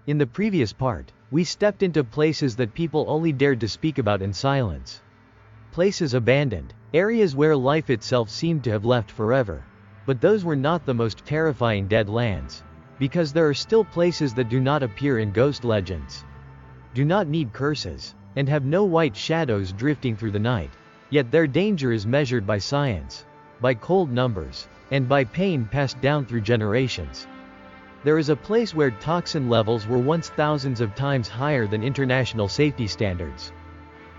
In the previous part, we stepped into places that people only dared to speak about in silence. Places abandoned, areas where life itself seemed to have left forever. But those were not the most terrifying dead lands. Because there are still places that do not appear in ghost legends, do not need curses, and have no white shadows drifting through the night. Yet their danger is measured by science, by cold numbers, and by pain passed down through generations. There is a place where toxin levels were once thousands of times higher than international safety standards.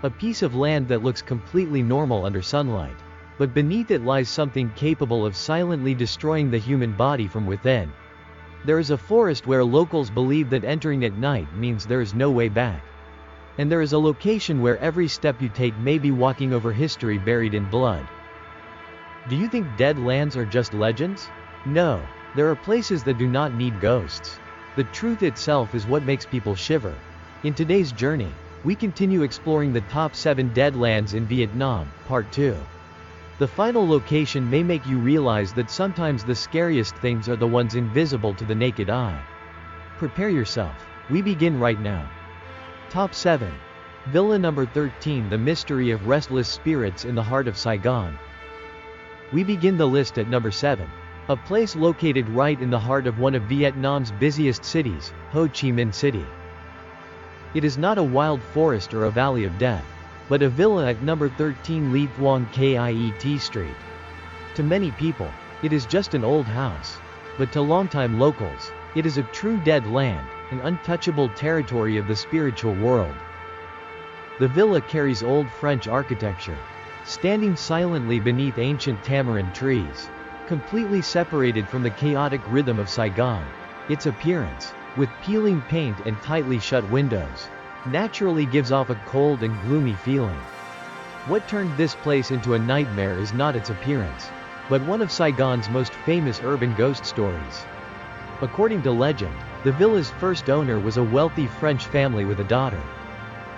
A piece of land that looks completely normal under sunlight, but beneath it lies something capable of silently destroying the human body from within. There is a forest where locals believe that entering at night means there is no way back. And there is a location where every step you take may be walking over history buried in blood. Do you think dead lands are just legends? No, there are places that do not need ghosts. The truth itself is what makes people shiver. In today's journey, we continue exploring the top 7 dead lands in Vietnam, Part 2. The final location may make you realize that sometimes the scariest things are the ones invisible to the naked eye. Prepare yourself. We begin right now. Top 7. Villa No. 13, the mystery of restless spirits in the heart of Saigon. We begin the list at number 7. A place located right in the heart of one of Vietnam's busiest cities, Ho Chi Minh City. It is not a wild forest or a valley of death, but a villa at number 13 Ly Thuong Kiet Street. To many people, it is just an old house. But to longtime locals, it is a true dead land, an untouchable territory of the spiritual world. The villa carries old French architecture, standing silently beneath ancient tamarind trees, completely separated from the chaotic rhythm of Saigon. Its appearance, with peeling paint and tightly shut windows, naturally gives off a cold and gloomy feeling. What turned this place into a nightmare is not its appearance, but one of Saigon's most famous urban ghost stories. According to legend, the villa's first owner was a wealthy French family with a daughter.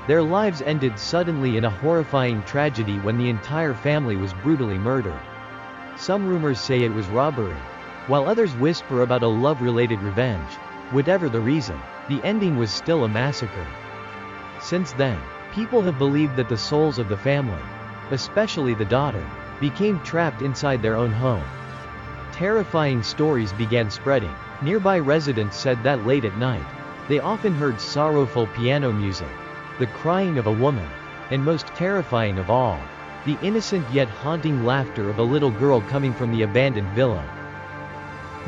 Their lives ended suddenly in a horrifying tragedy when the entire family was brutally murdered. Some rumors say it was robbery, while others whisper about a love-related revenge. Whatever the reason, the ending was still a massacre. Since then, people have believed that the souls of the family, especially the daughter, became trapped inside their own home. Terrifying stories began spreading. Nearby residents said that late at night, they often heard sorrowful piano music, the crying of a woman, and most terrifying of all, the innocent yet haunting laughter of a little girl coming from the abandoned villa.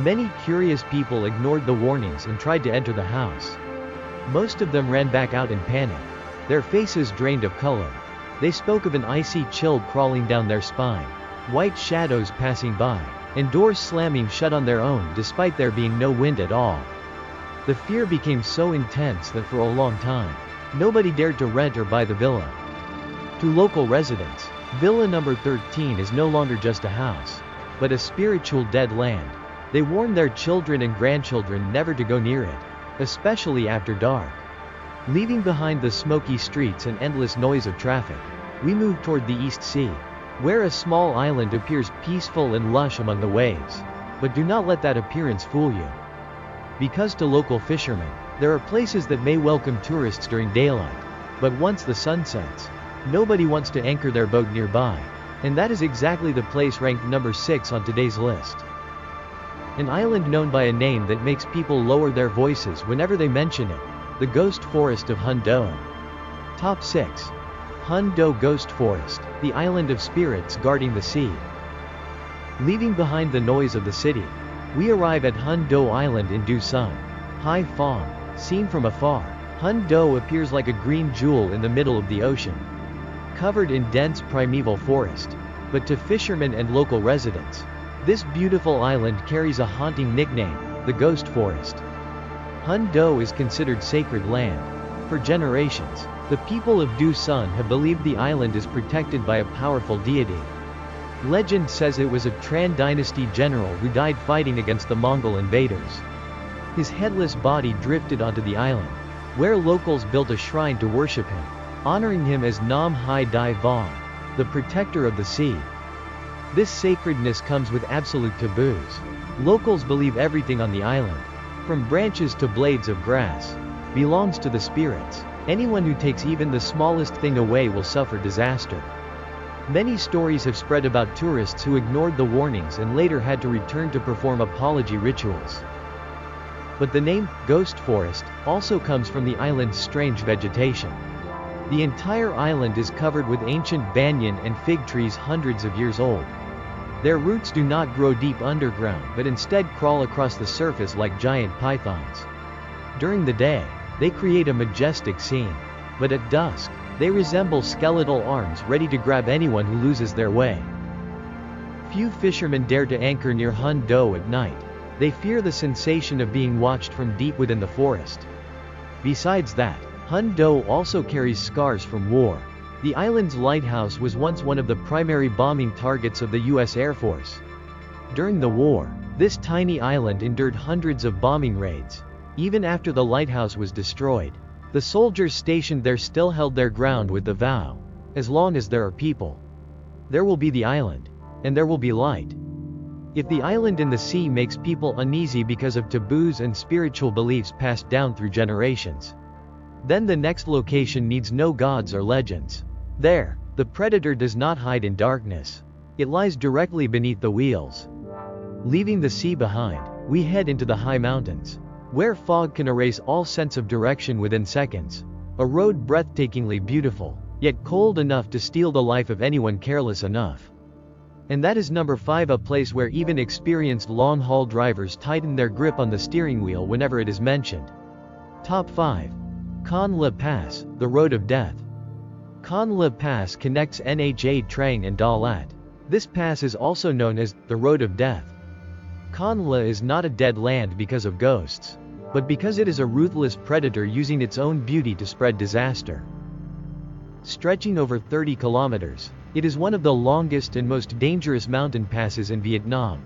Many curious people ignored the warnings and tried to enter the house. Most of them ran back out in panic, their faces drained of color. They spoke of an icy chill crawling down their spine, white shadows passing by, and doors slamming shut on their own despite there being no wind at all. The fear became so intense that for a long time, nobody dared to rent or buy the villa. To local residents, Villa No. 13 is no longer just a house, but a spiritual dead land. They warn their children and grandchildren never to go near it, especially after dark. Leaving behind the smoky streets and endless noise of traffic, we move toward the East Sea, where a small island appears peaceful and lush among the waves. But do not let that appearance fool you. Because to local fishermen, there are places that may welcome tourists during daylight, but once the sun sets, nobody wants to anchor their boat nearby, and that is exactly the place ranked number 6 on today's list. An island known by a name that makes people lower their voices whenever they mention it, the Ghost Forest of Hun Do. Top 6. Hun Do Ghost Forest, the island of spirits guarding the sea. Leaving behind the noise of the city, we arrive at Hun Do Island in Du Sung, Hai Phong. Seen from afar, Hun Do appears like a green jewel in the middle of the ocean, covered in dense primeval forest. But to fishermen and local residents, this beautiful island carries a haunting nickname, the Ghost Forest. Hun Do is considered sacred land. For generations, the people of Du Sung have believed the island is protected by a powerful deity. Legend says it was a Tran dynasty general who died fighting against the Mongol invaders. His headless body drifted onto the island, where locals built a shrine to worship him, honoring him as Nam Hai Dai Vong, the protector of the sea. This sacredness comes with absolute taboos. Locals believe everything on the island, from branches to blades of grass, belongs to the spirits. Anyone who takes even the smallest thing away will suffer disaster. Many stories have spread about tourists who ignored the warnings and later had to return to perform apology rituals. But the name, Ghost Forest, also comes from the island's strange vegetation. The entire island is covered with ancient banyan and fig trees hundreds of years old. Their roots do not grow deep underground but instead crawl across the surface like giant pythons. During the day, they create a majestic scene. But at dusk, they resemble skeletal arms ready to grab anyone who loses their way. Few fishermen dare to anchor near Hun Do at night. They fear the sensation of being watched from deep within the forest. Besides that, Hun Do also carries scars from war. The island's lighthouse was once one of the primary bombing targets of the US Air Force. During the war, this tiny island endured hundreds of bombing raids. Even after the lighthouse was destroyed, the soldiers stationed there still held their ground with the vow: as long as there are people, there will be the island, and there will be light. If the island in the sea makes people uneasy because of taboos and spiritual beliefs passed down through generations, then the next location needs no gods or legends. There, the predator does not hide in darkness. It lies directly beneath the wheels. Leaving the sea behind, we head into the high mountains, where fog can erase all sense of direction within seconds. A road breathtakingly beautiful, yet cold enough to steal the life of anyone careless enough. And that is number 5, a place where even experienced long-haul drivers tighten their grip on the steering wheel whenever it is mentioned. Top 5. Con La Pass, the Road of Death. Con La Pass connects Nha Trang and Dalat. This pass is also known as the Road of Death. Con La is not a dead land because of ghosts, but because it is a ruthless predator using its own beauty to spread disaster. Stretching over 30 kilometers, it is one of the longest and most dangerous mountain passes in Vietnam.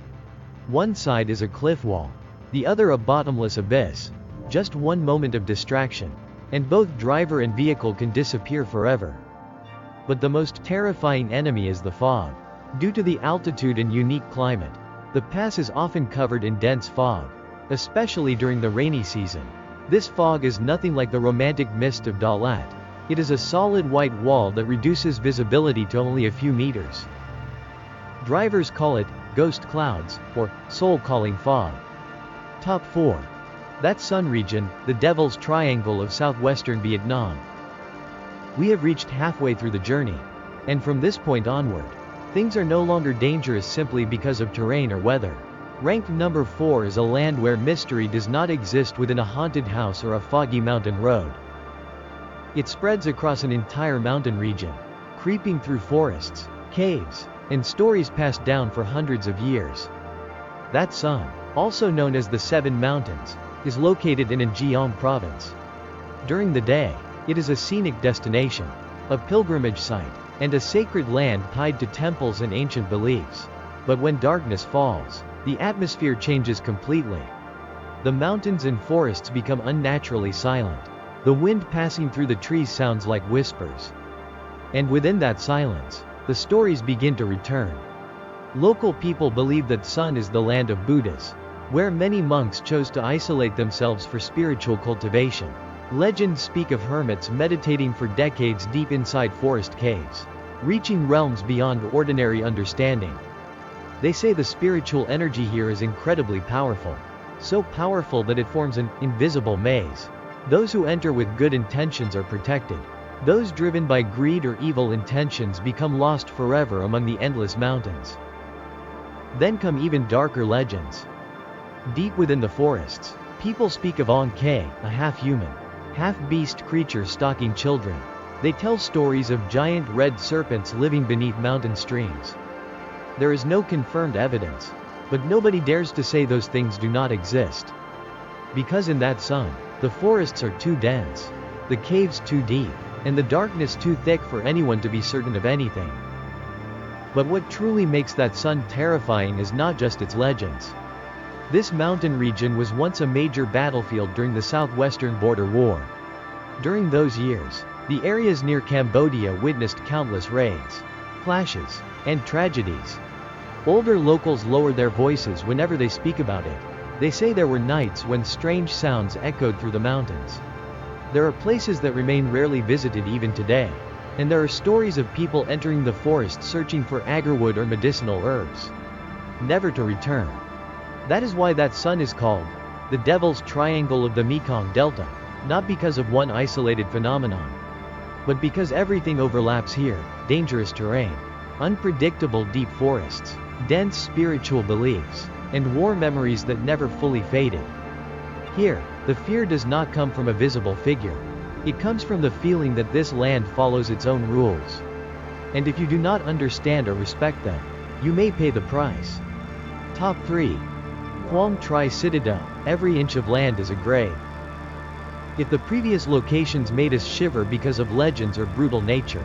One side is a cliff wall, the other a bottomless abyss. Just one moment of distraction, and both driver and vehicle can disappear forever. But the most terrifying enemy is the fog. Due to the altitude and unique climate, the pass is often covered in dense fog, especially during the rainy season. This fog is nothing like the romantic mist of Dalat. It is a solid white wall that reduces visibility to only a few meters. Drivers call it ghost clouds or soul-calling fog. Top 4. That Sun region, the Devil's Triangle of southwestern Vietnam. We have reached halfway through the journey, and from this point onward, things are no longer dangerous simply because of terrain or weather. Ranked number 4 is a land where mystery does not exist within a haunted house or a foggy mountain road. It spreads across an entire mountain region, creeping through forests, caves, and stories passed down for hundreds of years. That Sun, also known as the Seven Mountains, is located in An province. During the day, it is a scenic destination, a pilgrimage site, and a sacred land tied to temples and ancient beliefs. But when darkness falls, the atmosphere changes completely. The mountains and forests become unnaturally silent. The wind passing through the trees sounds like whispers. And within that silence, the stories begin to return. Local people believe that Sun is the land of Buddhas, where many monks chose to isolate themselves for spiritual cultivation. Legends speak of hermits meditating for decades deep inside forest caves, reaching realms beyond ordinary understanding. They say the spiritual energy here is incredibly powerful, so powerful that it forms an invisible maze. Those who enter with good intentions are protected. Those driven by greed or evil intentions become lost forever among the endless mountains. Then come even darker legends. Deep within the forests, people speak of Ong Kay, a half-human, half-beast creature stalking children. They tell stories of giant red serpents living beneath mountain streams. There is no confirmed evidence, but nobody dares to say those things do not exist. Because in that Sun, the forests are too dense, the caves too deep, and the darkness too thick for anyone to be certain of anything. But what truly makes that Sun terrifying is not just its legends. This mountain region was once a major battlefield during the Southwestern Border War. During those years, the areas near Cambodia witnessed countless raids, clashes, and tragedies. Older locals lower their voices whenever they speak about it. They say there were nights when strange sounds echoed through the mountains. There are places that remain rarely visited even today. And there are stories of people entering the forest searching for agarwood or medicinal herbs, never to return. That is why that sun is called the Devil's Triangle of the Mekong Delta, not because of one isolated phenomenon, but because everything overlaps here: dangerous terrain, unpredictable deep forests, dense spiritual beliefs, and war memories that never fully faded. Here, the fear does not come from a visible figure. It comes from the feeling that this land follows its own rules. And if you do not understand or respect them, you may pay the price. Top 3. Quang Tri Citadel. Every inch of land is a grave. If the previous locations made us shiver because of legends or brutal nature,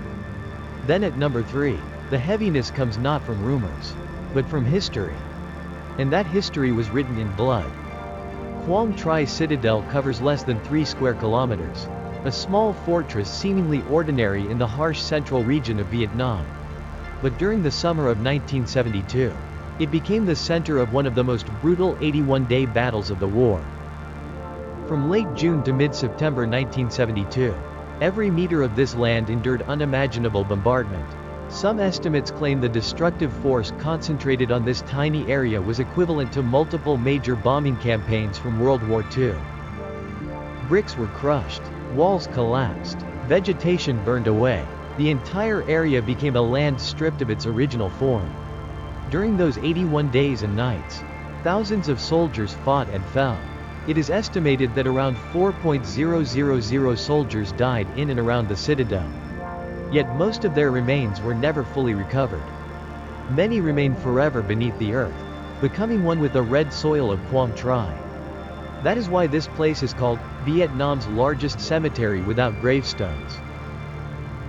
then at number 3, the heaviness comes not from rumors, but from history. And that history was written in blood. Quang Tri Citadel covers less than 3 square kilometers. A small fortress seemingly ordinary in the harsh central region of Vietnam. But during the summer of 1972, it became the center of one of the most brutal 81-day battles of the war. From late June to mid-September 1972, every meter of this land endured unimaginable bombardment. Some estimates claim the destructive force concentrated on this tiny area was equivalent to multiple major bombing campaigns from World War II. Bricks were crushed, walls collapsed, vegetation burned away. The entire area became a land stripped of its original form. During those 81 days and nights, thousands of soldiers fought and fell. It is estimated that around 4,000 soldiers died in and around the citadel. Yet most of their remains were never fully recovered. Many remained forever beneath the earth, becoming one with the red soil of Quang Tri. That is why this place is called Vietnam's largest cemetery without gravestones.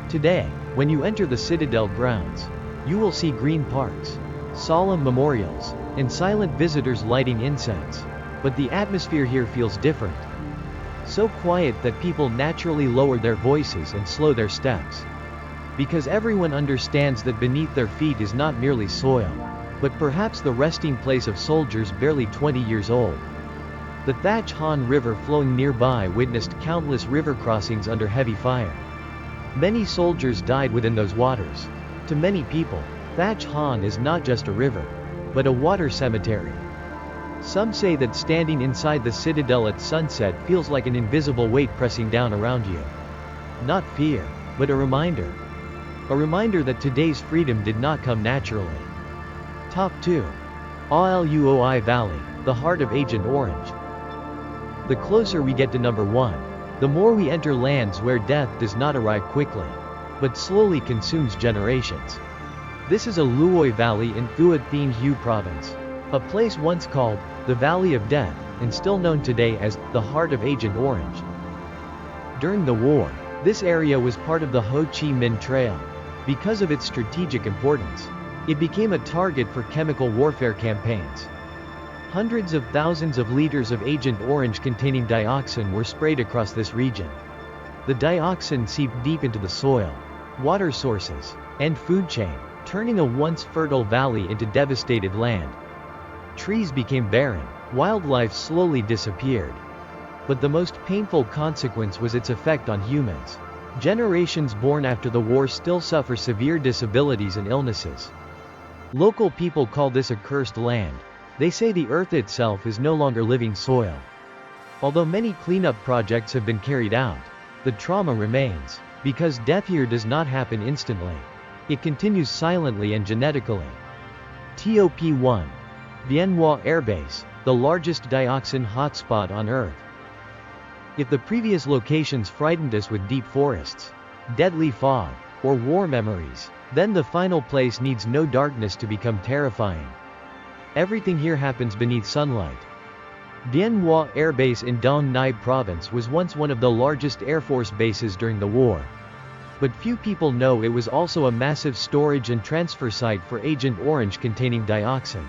Today, when you enter the citadel grounds, you will see green parks, solemn memorials, and silent visitors lighting incense. But the atmosphere here feels different. So quiet that people naturally lower their voices and slow their steps. Because everyone understands that beneath their feet is not merely soil, but perhaps the resting place of soldiers barely 20 years old. The Thach Han River flowing nearby witnessed countless river crossings under heavy fire. Many soldiers died within those waters. To many people, Thach Han is not just a river, but a water cemetery. Some say that standing inside the citadel at sunset feels like an invisible weight pressing down around you. Not fear, but a reminder. A reminder that today's freedom did not come naturally. Top 2. Aluoi Valley, the heart of Agent Orange. The closer we get to number 1, the more we enter lands where death does not arrive quickly, but slowly consumes generations. This is a Luoi Valley in Thua Thien Hue Province, a place once called the Valley of Death, and still known today as the Heart of Agent Orange. During the war, this area was part of the Ho Chi Minh Trail. Because of its strategic importance, it became a target for chemical warfare campaigns. Hundreds of thousands of liters of Agent Orange containing dioxin were sprayed across this region. The dioxin seeped deep into the soil, water sources, and food chain, turning a once fertile valley into devastated land. Trees became barren, wildlife slowly disappeared. But the most painful consequence was its effect on humans. Generations born after the war still suffer severe disabilities and illnesses. Local people call this a cursed land. They say the earth itself is no longer living soil. Although many cleanup projects have been carried out, the trauma remains, because death here does not happen instantly. It continues silently and genetically. Top 1. Bien Hoa Airbase, the largest dioxin hotspot on Earth. If the previous locations frightened us with deep forests, deadly fog, or war memories, then the final place needs no darkness to become terrifying. Everything here happens beneath sunlight. Bien Hoa Airbase in Dong Nai Province was once one of the largest Air Force bases during the war. But few people know it was also a massive storage and transfer site for Agent Orange containing dioxin.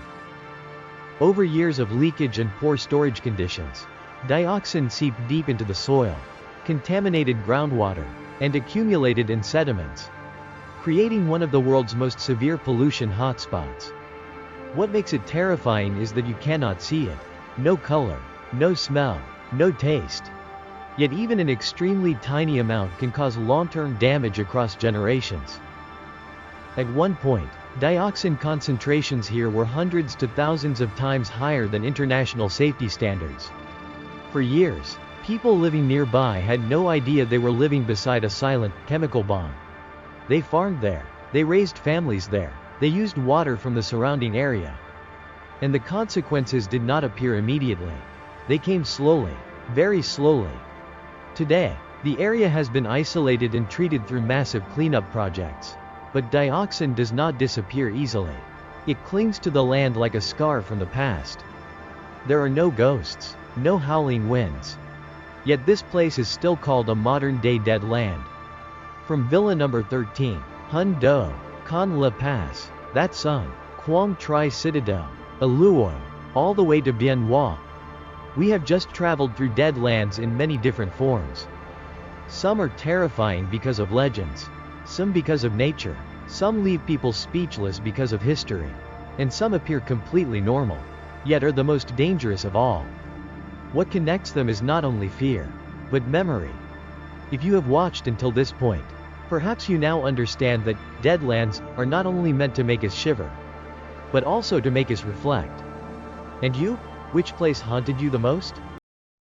Over years of leakage and poor storage conditions, dioxin seeped deep into the soil, contaminated groundwater, and accumulated in sediments, creating one of the world's most severe pollution hotspots. What makes it terrifying is that you cannot see it. No color, no smell, no taste. Yet even an extremely tiny amount can cause long-term damage across generations. At one point, dioxin concentrations here were hundreds to thousands of times higher than international safety standards. For years, people living nearby had no idea they were living beside a silent, chemical bomb. They farmed there, they raised families there, they used water from the surrounding area. And the consequences did not appear immediately. They came slowly, very slowly. Today, the area has been isolated and treated through massive cleanup projects. But dioxin does not disappear easily. It clings to the land like a scar from the past. There are no ghosts, no howling winds. Yet this place is still called a modern-day dead land. From Villa No. 13, Hun Do, Con La Pass, That Sung, Quang Tri Citadel, Aluo, all the way to Bien Hoa. We have just traveled through dead lands in many different forms. Some are terrifying because of legends, some because of nature, some leave people speechless because of history, and some appear completely normal, yet are the most dangerous of all. What connects them is not only fear, but memory. If you have watched until this point, perhaps you now understand that deadlands are not only meant to make us shiver, but also to make us reflect. And you? Which place haunted you the most?